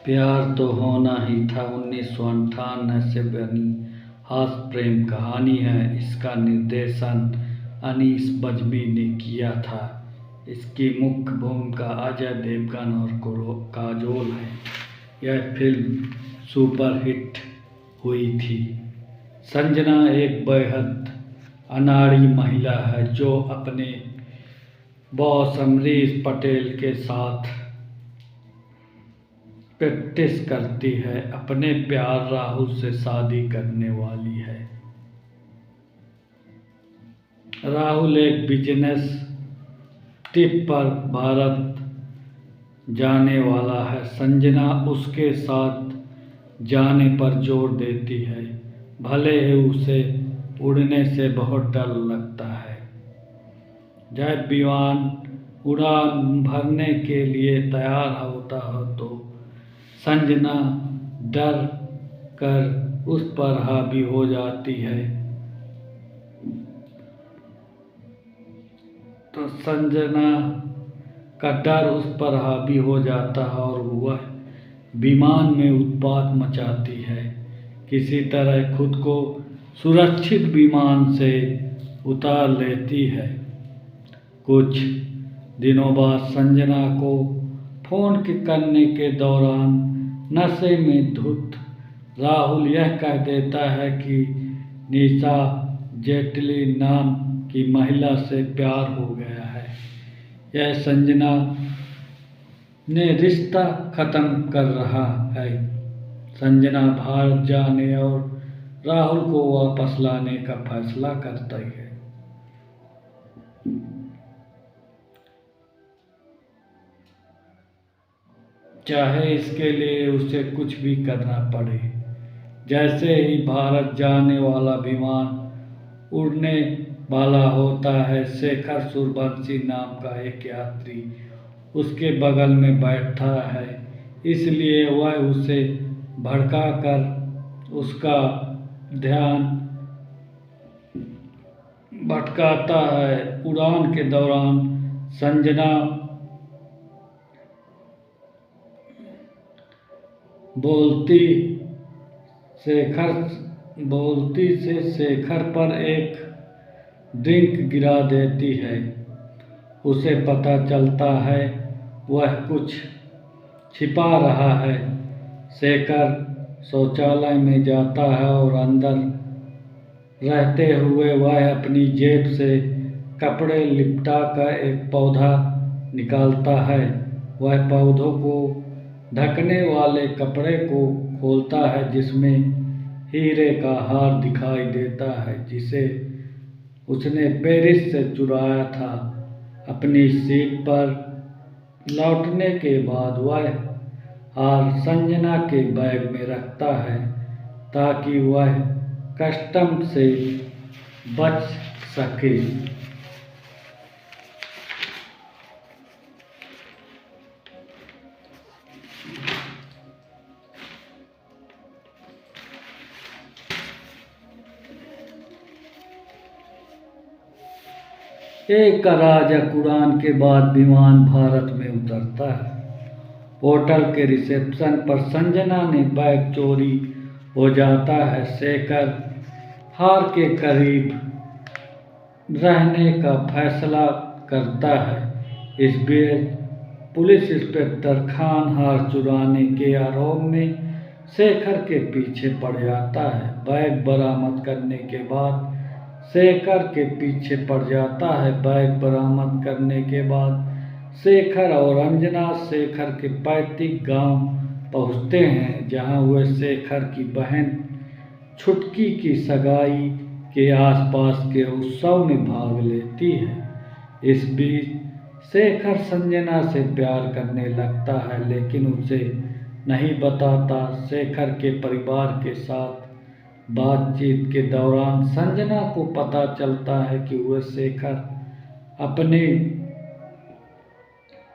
प्यार तो होना ही था 1958 से बनी हास्य प्रेम कहानी है। इसका निर्देशन अनीस बज्मी ने किया था। इसकी मुख्य भूमिका अजय देवगन और काजोल है। यह फिल्म सुपरहिट हुई थी। संजना एक बेहद अनाड़ी महिला है जो अपने बॉस अमरीश पटेल के साथ प्रैक्टिस करती है। अपने प्यार राहुल से शादी करने वाली है। राहुल एक बिजनेस ट्रिप पर भारत जाने वाला है। संजना उसके साथ जाने पर जोर देती है, भले ही उसे उड़ने से बहुत डर लगता है। जब विमान उड़ान भरने के लिए तैयार होता है तो संजना डर कर उस पर हावी हो जाती है। तो संजना का डर उस पर हावी हो जाता है और वह विमान में उत्पात मचाती है। किसी तरह खुद को सुरक्षित विमान से उतार लेती है। कुछ दिनों बाद संजना को फोन करने के दौरान नशे में धुत राहुल यह कह देता है कि निशा जेटली नाम की महिला से प्यार हो गया है। यह संजना ने रिश्ता खत्म कर रहा है। संजना भारत जाने और राहुल को वापस लाने का फैसला करती है। चाहे इसके लिए उसे कुछ भी करना पड़े। जैसे ही भारत जाने वाला विमान उड़ने वाला होता है, शेखर सूर्यवंशी नाम का एक यात्री उसके बगल में बैठा है। इसलिए वह उसे भड़काकर उसका ध्यान भटकाता है। उड़ान के दौरान संजना बोलती से शेखर पर एक ड्रिंक गिरा देती है। उसे पता चलता है वह कुछ छिपा रहा है। शेखर शौचालय में जाता है और अंदर रहते हुए वह अपनी जेब से कपड़े लिपटा कर एक पौधा निकालता है। वह पौधों को ढकने वाले कपड़े को खोलता है जिसमें हीरे का हार दिखाई देता है जिसे उसने पेरिस से चुराया था। अपनी सीट पर लौटने के बाद वह हार संजना के बैग में रखता है ताकि वह कस्टम से बच सके। एक अराजक उड़ान के बाद विमान भारत में उतरता है। होटल के रिसेप्शन पर संजना ने बैग चोरी हो जाता है। शेखर हार के करीब रहने का फैसला करता है। इस बीच पुलिस इंस्पेक्टर खान हार चुराने के आरोप में शेखर के पीछे पड़ जाता है। बैग बरामद करने के बाद शेखर के पीछे पड़ जाता है। बैग बरामद करने के बाद शेखर और अंजना शेखर के पैतृक गांव पहुंचते हैं, जहां वह शेखर की बहन छुटकी की सगाई के आसपास के उत्सव में भाग लेती है। इस बीच शेखर संजना से प्यार करने लगता है लेकिन उसे नहीं बताता। शेखर के परिवार के साथ बातचीत के दौरान संजना को पता चलता है कि वह शेखर अपने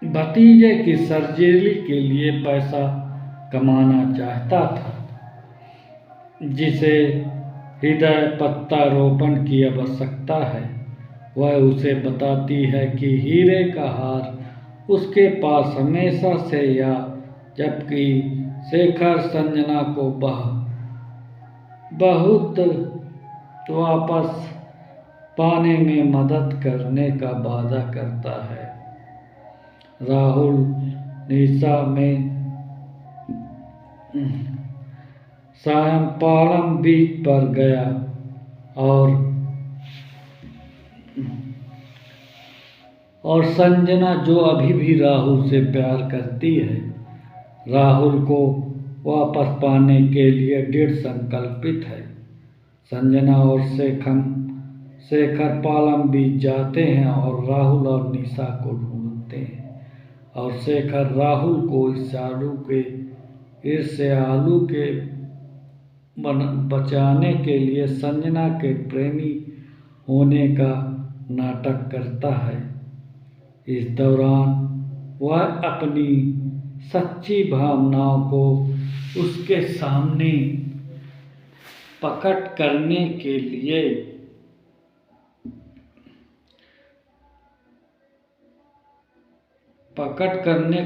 भतीजे की सर्जरी के लिए पैसा कमाना चाहता था, जिसे हृदय प्रत्यारोपण की आवश्यकता है। वह उसे बताती है कि हीरे का हार उसके पास हमेशा से, या जबकि शेखर संजना को बहुत वापस पाने में मदद करने का वादा करता है। राहुल निशा में सायंपाड़म बीच पर गया और संजना जो अभी भी राहुल से प्यार करती है, राहुल को वापस पाने के लिए दृढ़ संकल्पित है। संजना और शेखर पालम बीच जाते हैं और राहुल और निशा को ढूंढते हैं और शेखर राहुल को ईर्ष्यालु के बचाने के लिए संजना के प्रेमी होने का नाटक करता है। इस दौरान वह अपनी सच्ची भावनाओं को उसके सामने प्रकट करने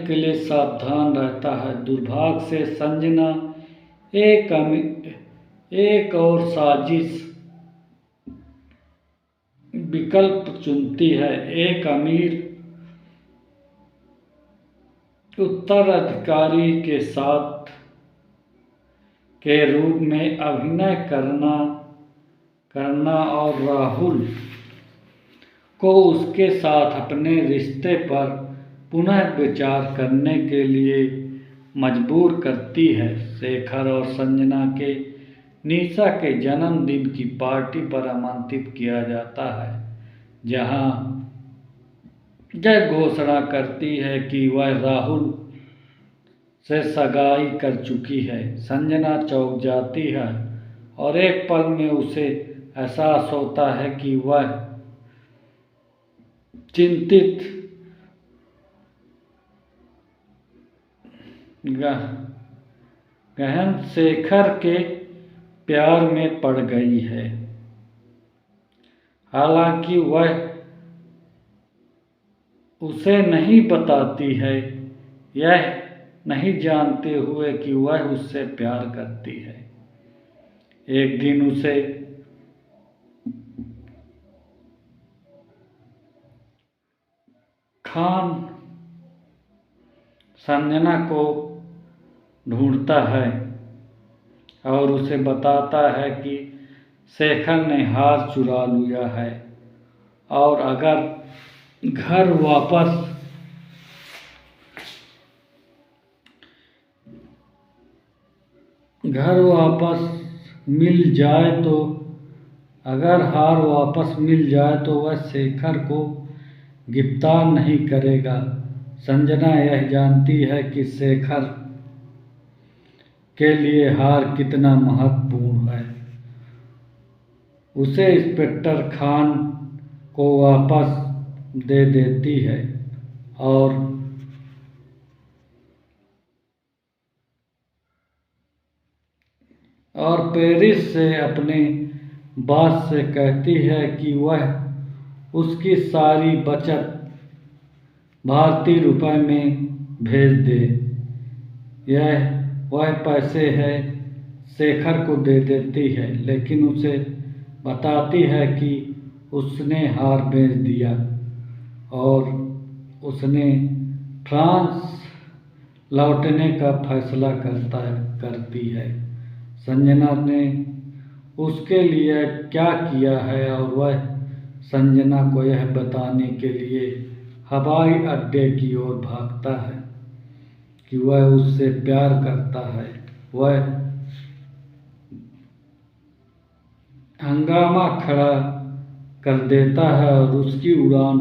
के लिए सावधान रहता है। दुर्भाग्य से संजना एक और साजिश विकल्प चुनती है। एक अमीर उत्तराधिकारी के रूप में अभिनय करना और राहुल को उसके साथ अपने रिश्ते पर पुनः विचार करने के लिए मजबूर करती है। शेखर और संजना के निशा के जन्मदिन की पार्टी पर आमंत्रित किया जाता है, जहां यह घोषणा करती है कि वह राहुल से सगाई कर चुकी है। संजना चौंक जाती है और एक पल में उसे एहसास होता है कि वह चिंतित गहन शेखर के प्यार में पड़ गई है। हालांकि वह उसे नहीं बताती है, यह नहीं जानते हुए कि वह उससे प्यार करती है। एक दिन उसे खान संजना को ढूंढता है और उसे बताता है कि शेखर ने हार चुरा लिया है और अगर घर वापस मिल जाए तो अगर हार वापस मिल जाए तो वह शेखर को गिरफ्तार नहीं करेगा। संजना यह जानती है कि शेखर के लिए हार कितना महत्वपूर्ण है। उसे इंस्पेक्टर खान को वापस दे देती है और पेरिस से अपने बॉस से कहती है कि वह उसकी सारी बचत भारतीय रुपए में भेज दे। वह पैसे है शेखर को दे देती है, लेकिन उसे बताती है कि उसने हार बेच दिया और उसने फ्रांस लौटने का फैसला करती है। संजना ने उसके लिए क्या किया है और वह संजना को यह बताने के लिए हवाई अड्डे की ओर भागता है कि वह उससे प्यार करता है। वह हंगामा खड़ा कर देता है और उसकी उड़ान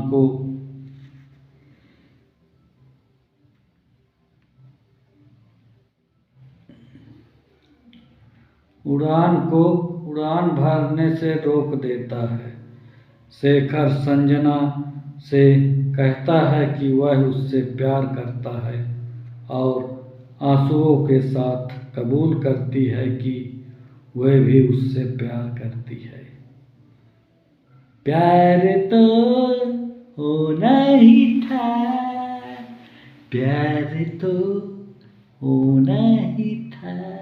भरने से रोक देता है। शेखर संजना से कहता है कि वह उससे प्यार करता है और आंसुओं के साथ कबूल करती है कि वह भी उससे प्यार करती है। प्यार तो होना ही था, प्यार तो होना ही था।